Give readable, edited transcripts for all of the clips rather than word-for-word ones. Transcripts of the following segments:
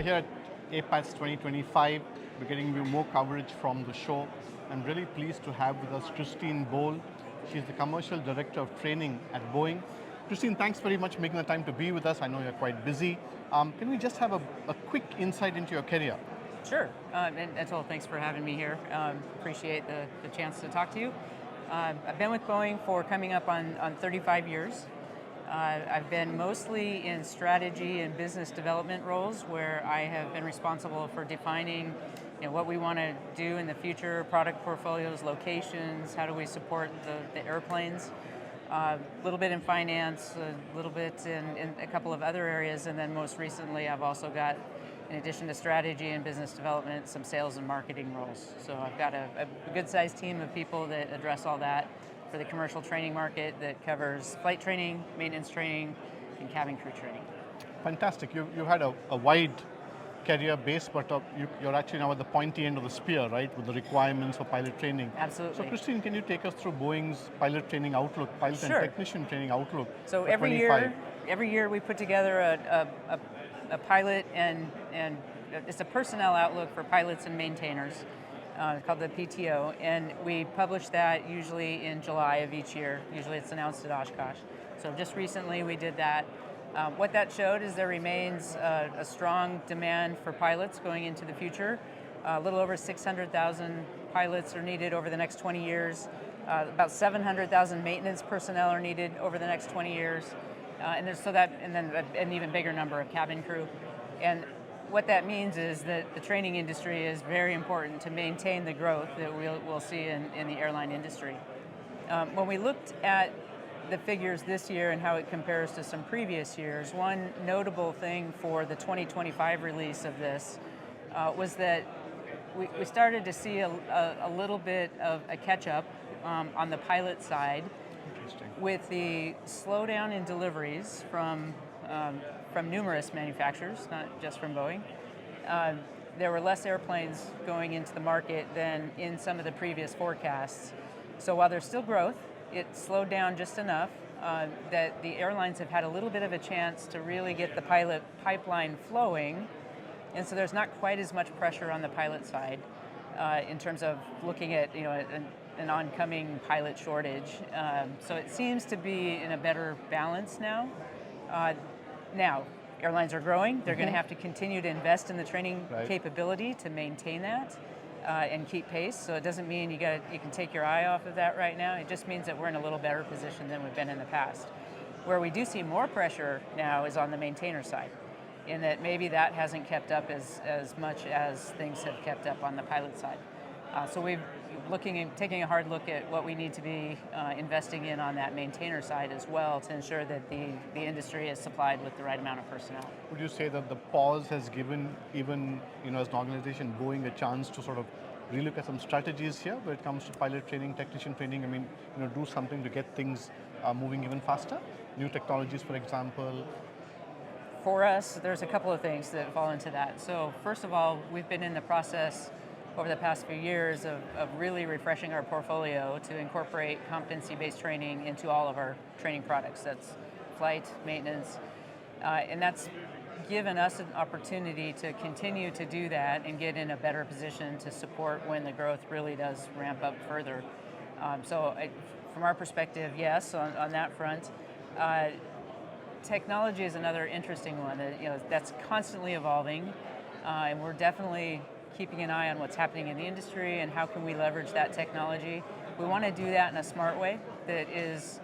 We're here at APATS 2025. We're getting you more coverage from the show. I'm really pleased to have with us Christine Bohl. She's the Commercial Director of Training at Boeing. Christine, thanks very much for making the time to be with us. I know you're quite busy. Can we just have a quick insight into your career? Sure, and Atul, thanks for having me here. Appreciate the chance to talk to you. I've been with Boeing for coming up on 35 years. I've been mostly in strategy and business development roles where I have been responsible for defining what we want to do in the future, product portfolios, locations, how do we support the airplanes. A little bit in finance, a little bit in a couple of other areas, and then most recently I've also got, in addition to strategy and business development, some sales and marketing roles. So I've got a good-sized team of people that address all that for the commercial training market that covers flight training, maintenance training, and cabin crew training. Fantastic. You had a wide career base, but you're actually now at the pointy end of the spear, right, with the requirements for pilot training. Absolutely. So Christine, can you take us through Boeing's pilot training outlook, pilot Sure. and technician training outlook So for every 25? year we put together a pilot and it's a personnel outlook for pilots and maintainers called the PTO, and we publish that usually in July of each year. Usually it's announced at Oshkosh. So just recently we did that. What that showed is there remains a strong demand for pilots going into the future. A little over 600,000 pilots are needed over the next 20 years. About 700,000 maintenance personnel are needed over the next 20 years. And then an even bigger number of cabin crew. And what that means is that the training industry is very important to maintain the growth that we'll see in the airline industry. When we looked at the figures this year and how it compares to some previous years, one notable thing for the 2025 release of this was that we started to see a little bit of a catch-up on the pilot side with the slowdown in deliveries from numerous manufacturers, not just from Boeing. There were less airplanes going into the market than in some of the previous forecasts. So while there's still growth, it slowed down just enough that the airlines have had a little bit of a chance to really get the pilot pipeline flowing, and so there's not quite as much pressure on the pilot side in terms of looking at an oncoming pilot shortage. So it seems to be in a better balance now. Now, airlines are growing. They're going to have to continue to invest in the training capability to maintain that and keep pace. So it doesn't mean you can take your eye off of that right now. It just means that we're in a little better position than we've been in the past. Where we do see more pressure now is on the maintainer side, in that maybe that hasn't kept up as much as things have kept up on the pilot side. So we're taking a hard look at what we need to be investing in on that maintainer side as well to ensure that the industry is supplied with the right amount of personnel. Would you say that the pause has given even as an organization Boeing a chance to sort of relook at some strategies here when it comes to pilot training, technician training? I mean, do something to get things moving even faster? New technologies, for example. For us, there's a couple of things that fall into that. So first of all, we've been in the process over the past few years of really refreshing our portfolio to incorporate competency-based training into all of our training products. That's flight, maintenance, and that's given us an opportunity to continue to do that and get in a better position to support when the growth really does ramp up further. From our perspective, yes, on that front. Technology is another interesting one. That's constantly evolving, and we're definitely keeping an eye on what's happening in the industry and how can we leverage that technology. We want to do that in a smart way that is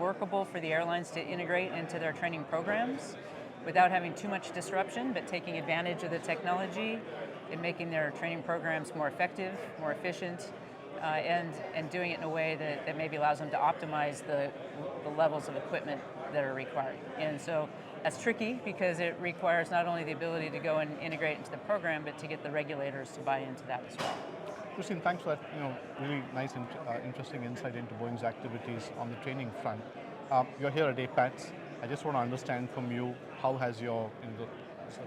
workable for the airlines to integrate into their training programs without having too much disruption, but taking advantage of the technology and making their training programs more effective, more efficient, and doing it in a way that maybe allows them to optimize the levels of equipment that are required. And so that's tricky because it requires not only the ability to go and integrate into the program, but to get the regulators to buy into that as well. Christine, thanks for that really nice and interesting insight into Boeing's activities on the training front. You're here at APATS. I just want to understand from you, how has your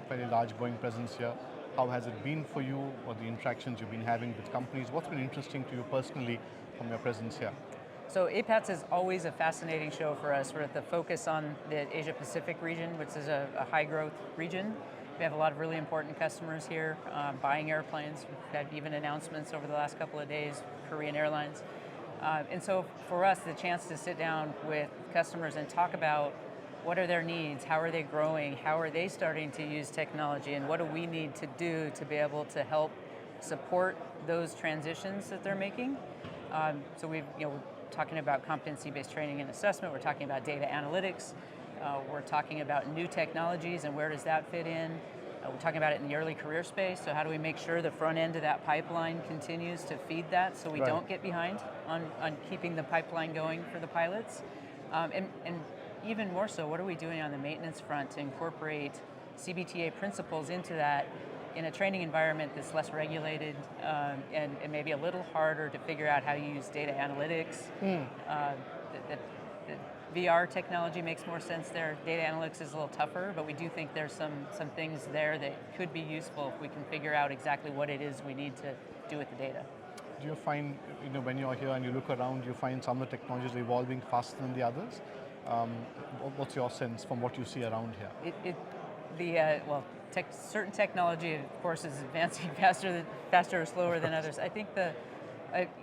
very large Boeing presence here, how has it been for you, or the interactions you've been having with companies? What's been interesting to you personally from your presence here? So APATS is always a fascinating show for us. We're at the focus on the Asia Pacific region, which is a high growth region. We have a lot of really important customers here buying airplanes. We've had even announcements over the last couple of days, Korean Airlines. And so for us, the chance to sit down with customers and talk about what are their needs, how are they growing, how are they starting to use technology, and what do we need to do to be able to help support those transitions that they're making. So we're talking about competency-based training and assessment, we're talking about data analytics, we're talking about new technologies and where does that fit in. We're talking about it in the early career space, so how do we make sure the front end of that pipeline continues to feed that so we don't get behind on keeping the pipeline going for the pilots. And even more so, what are we doing on the maintenance front to incorporate CBTA principles into that in a training environment that's less regulated and maybe a little harder to figure out how you use data analytics. The VR technology makes more sense there. Data analytics is a little tougher, but we do think there's some things there that could be useful if we can figure out exactly what it is we need to do with the data. Do you find, when you're here and you look around, you find some of the technologies evolving faster than the others? What's your sense from what you see around here? Certain technology, of course, is advancing faster or slower than others. I think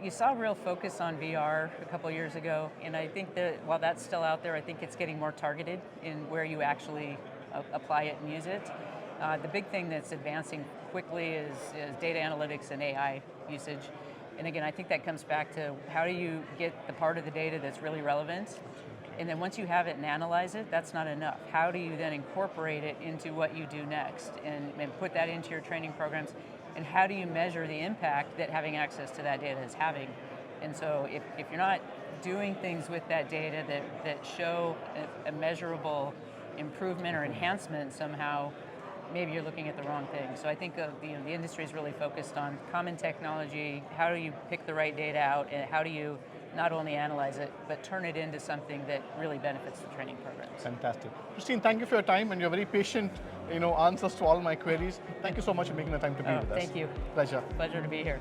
you saw a real focus on VR a couple of years ago, and I think that while that's still out there, I think it's getting more targeted in where you actually apply it and use it. The big thing that's advancing quickly is data analytics and AI usage. And again, I think that comes back to how do you get the part of the data that's really relevant, and then once you have it and analyze it, that's not enough. How do you then incorporate it into what you do next and put that into your training programs? And how do you measure the impact that having access to that data is having? And so if you're not doing things with that data that show a measurable improvement or enhancement somehow, maybe you're looking at the wrong thing. So I think the industry is really focused on common technology, how do you pick the right data out, and how do you not only analyze it, but turn it into something that really benefits the training programs. Fantastic. Christine, thank you for your time and your very patient answers to all my queries. Thank you so much for making the time to be with us. Thank you. Pleasure. Pleasure to be here.